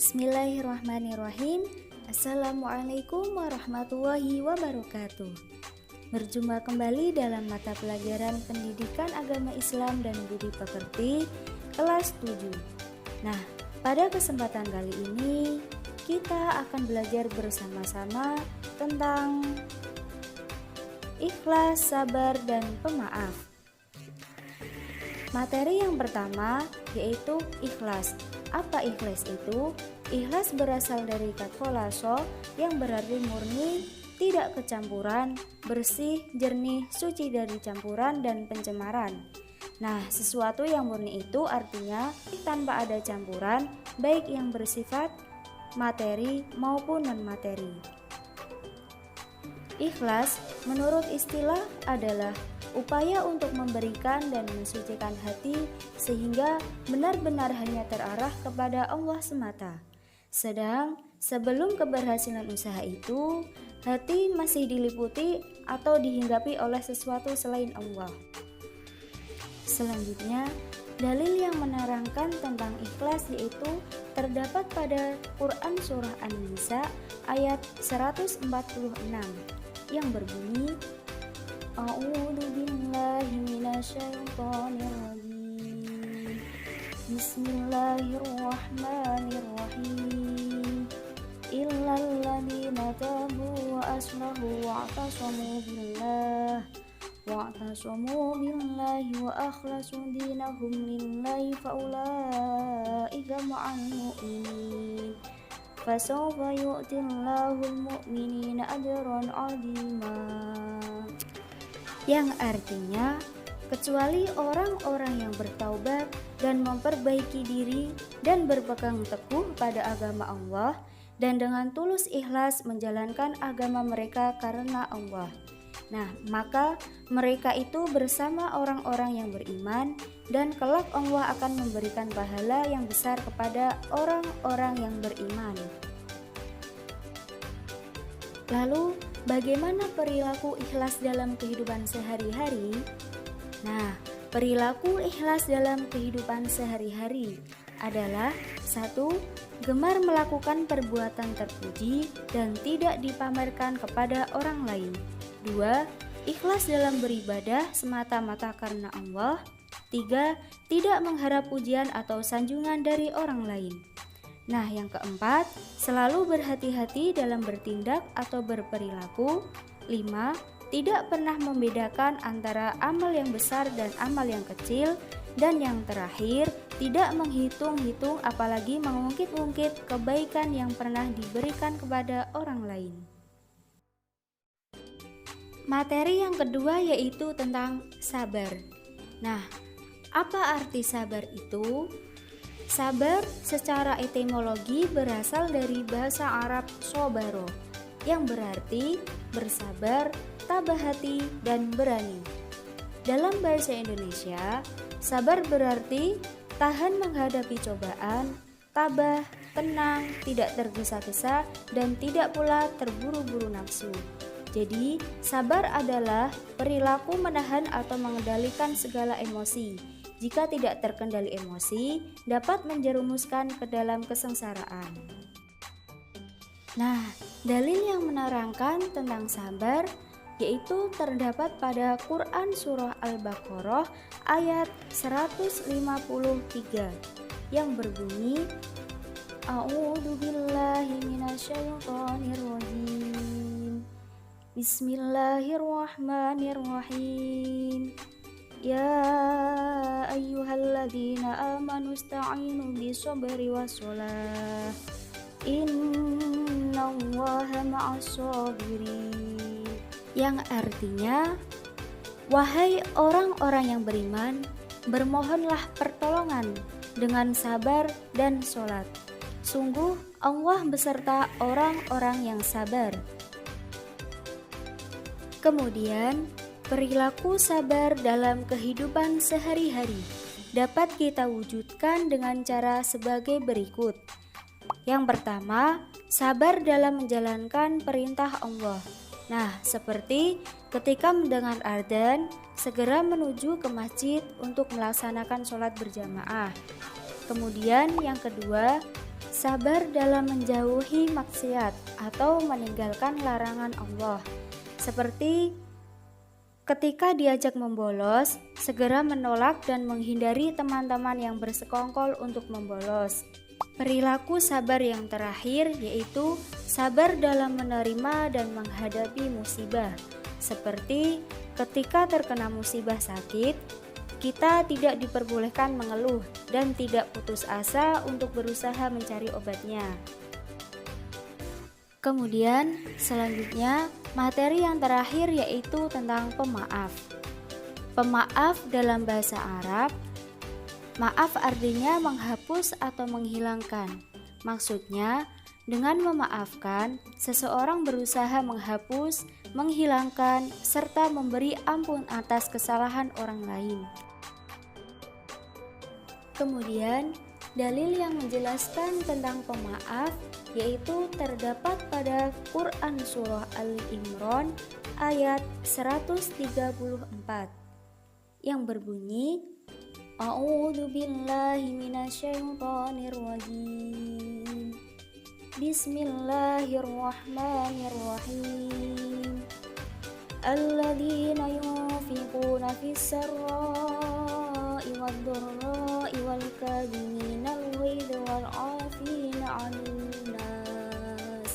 Bismillahirrahmanirrahim. Assalamualaikum warahmatullahi wabarakatuh. Berjumpa kembali dalam mata pelajaran Pendidikan Agama Islam dan Budi Pekerti kelas 7. Nah, pada kesempatan kali ini kita akan belajar bersama-sama tentang ikhlas, sabar, dan pemaaf. Materi yang pertama yaitu ikhlas. Apa ikhlas itu? Ikhlas berasal dari kata kholaso yang berarti murni, tidak kecampuran, bersih, jernih, suci dari campuran dan pencemaran. Nah, sesuatu yang murni itu artinya tanpa ada campuran, baik yang bersifat materi maupun non-materi. Ikhlas menurut istilah adalah upaya untuk memberikan dan mensucikan hati sehingga benar-benar hanya terarah kepada Allah semata. Sedang sebelum keberhasilan usaha itu, hati masih diliputi atau dihinggapi oleh sesuatu selain Allah. Selanjutnya, dalil yang menerangkan tentang ikhlas yaitu terdapat pada Quran Surah An-Nisa ayat 146 yang berbunyi, A'udzu billahi minasyaitonir rajim. Bismillahirrahmanirrahim. Illal ladzina tabu wa aslahu wa'tasamu billahi wa akhlasu dinahum lillahi faulaika ma'al mu'minin. Fasawfa yu'tillahul mu'minina ajran 'azima. Yang artinya, kecuali orang-orang yang bertaubat dan memperbaiki diri dan berpegang teguh pada agama Allah dan dengan tulus ikhlas menjalankan agama mereka karena Allah. Nah, maka mereka itu bersama orang-orang yang beriman dan kelak Allah akan memberikan pahala yang besar kepada orang-orang yang beriman. Lalu, bagaimana perilaku ikhlas dalam kehidupan sehari-hari? Nah, perilaku ikhlas dalam kehidupan sehari-hari adalah 1. Gemar melakukan perbuatan terpuji dan tidak dipamerkan kepada orang lain. 2. Ikhlas dalam beribadah semata-mata karena Allah. 3. Tidak mengharap pujian atau sanjungan dari orang lain. Nah, yang keempat, selalu berhati-hati dalam bertindak atau berperilaku. 5. Tidak pernah membedakan antara amal yang besar dan amal yang kecil. Dan yang terakhir, tidak menghitung-hitung apalagi mengungkit-ungkit kebaikan yang pernah diberikan kepada orang lain. Materi yang kedua yaitu tentang sabar. Nah, apa arti sabar itu? Sabar secara etimologi berasal dari bahasa Arab sobaro yang berarti bersabar, tabah hati, dan berani. Dalam bahasa Indonesia, sabar berarti tahan menghadapi cobaan, tabah, tenang, tidak tergesa-gesa, dan tidak pula terburu-buru nafsu. Jadi, sabar adalah perilaku menahan atau mengendalikan segala emosi. Jika tidak terkendali emosi, dapat menjerumuskan ke dalam kesengsaraan. Nah, dalil yang menerangkan tentang sabar yaitu terdapat pada Quran Surah Al-Baqarah ayat 153 yang berbunyi, A'udzu billahi minasyaitonir rajim. Bismillahirrahmanirrahim. Ya ayyuhalladzina amanu ista'inu bisabri wassalah. Innallaha ma'as-sabirin. Yang artinya, wahai orang-orang yang beriman, bermohonlah pertolongan dengan sabar dan sholat. Sungguh Allah beserta orang-orang yang sabar. Kemudian, perilaku sabar dalam kehidupan sehari-hari dapat kita wujudkan dengan cara sebagai berikut. Yang pertama, sabar dalam menjalankan perintah Allah. Nah, seperti ketika mendengar adzan, segera menuju ke masjid untuk melaksanakan sholat berjamaah. Kemudian yang kedua, sabar dalam menjauhi maksiat atau meninggalkan larangan Allah. Seperti ketika diajak membolos, segera menolak dan menghindari teman-teman yang bersekongkol untuk membolos. Perilaku sabar yang terakhir yaitu sabar dalam menerima dan menghadapi musibah. Seperti ketika terkena musibah sakit, kita tidak diperbolehkan mengeluh dan tidak putus asa untuk berusaha mencari obatnya. Kemudian selanjutnya materi yang terakhir yaitu tentang pemaaf. Pemaaf dalam bahasa Arab, maaf artinya menghapus atau menghilangkan. Maksudnya, dengan memaafkan, seseorang berusaha menghapus, menghilangkan, serta memberi ampun atas kesalahan orang lain. Kemudian, dalil yang menjelaskan tentang pemaaf yaitu terdapat pada Quran Surah Al-Imran ayat 134 yang berbunyi, A'udzu billahi minasyaitonir rajim. Bismillahirrahmanirrahim. Alladzina yunfiquna fis-sarra'i wad-dharra'i wal kadhiminal ghaidha wal 'afina 'anil nas.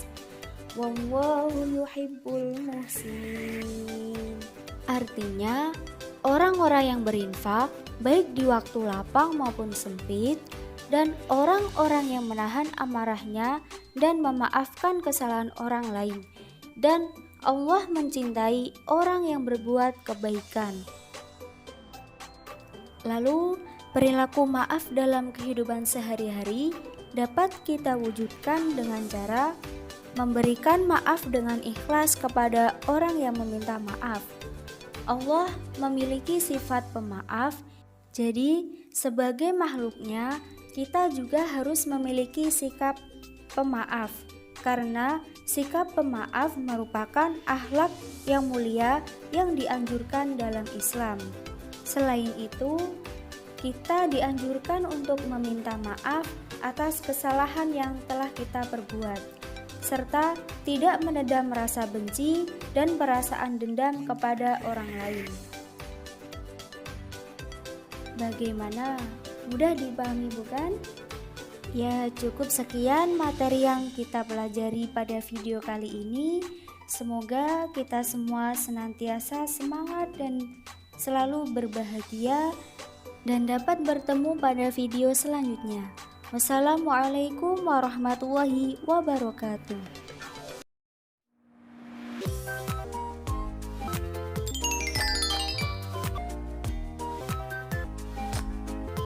Wallahu yuhibbul muhsinin. Artinya, orang-orang yang berinfak baik di waktu lapang maupun sempit, dan orang-orang yang menahan amarahnya dan memaafkan kesalahan orang lain, dan Allah mencintai orang yang berbuat kebaikan. Lalu, perilaku maaf dalam kehidupan sehari-hari dapat kita wujudkan dengan cara memberikan maaf dengan ikhlas kepada orang yang meminta maaf. Allah memiliki sifat pemaaf, jadi sebagai makhluknya kita juga harus memiliki sikap pemaaf, karena sikap pemaaf merupakan akhlak yang mulia yang dianjurkan dalam Islam. Selain itu, kita dianjurkan untuk meminta maaf atas kesalahan yang telah kita perbuat, serta tidak menedam rasa benci dan perasaan dendam kepada orang lain. Bagaimana? Mudah dipahami bukan? Ya, cukup sekian materi yang kita pelajari pada video kali ini. Semoga kita semua senantiasa semangat dan selalu berbahagia dan dapat bertemu pada video selanjutnya. Wassalamualaikum warahmatullahi wabarakatuh.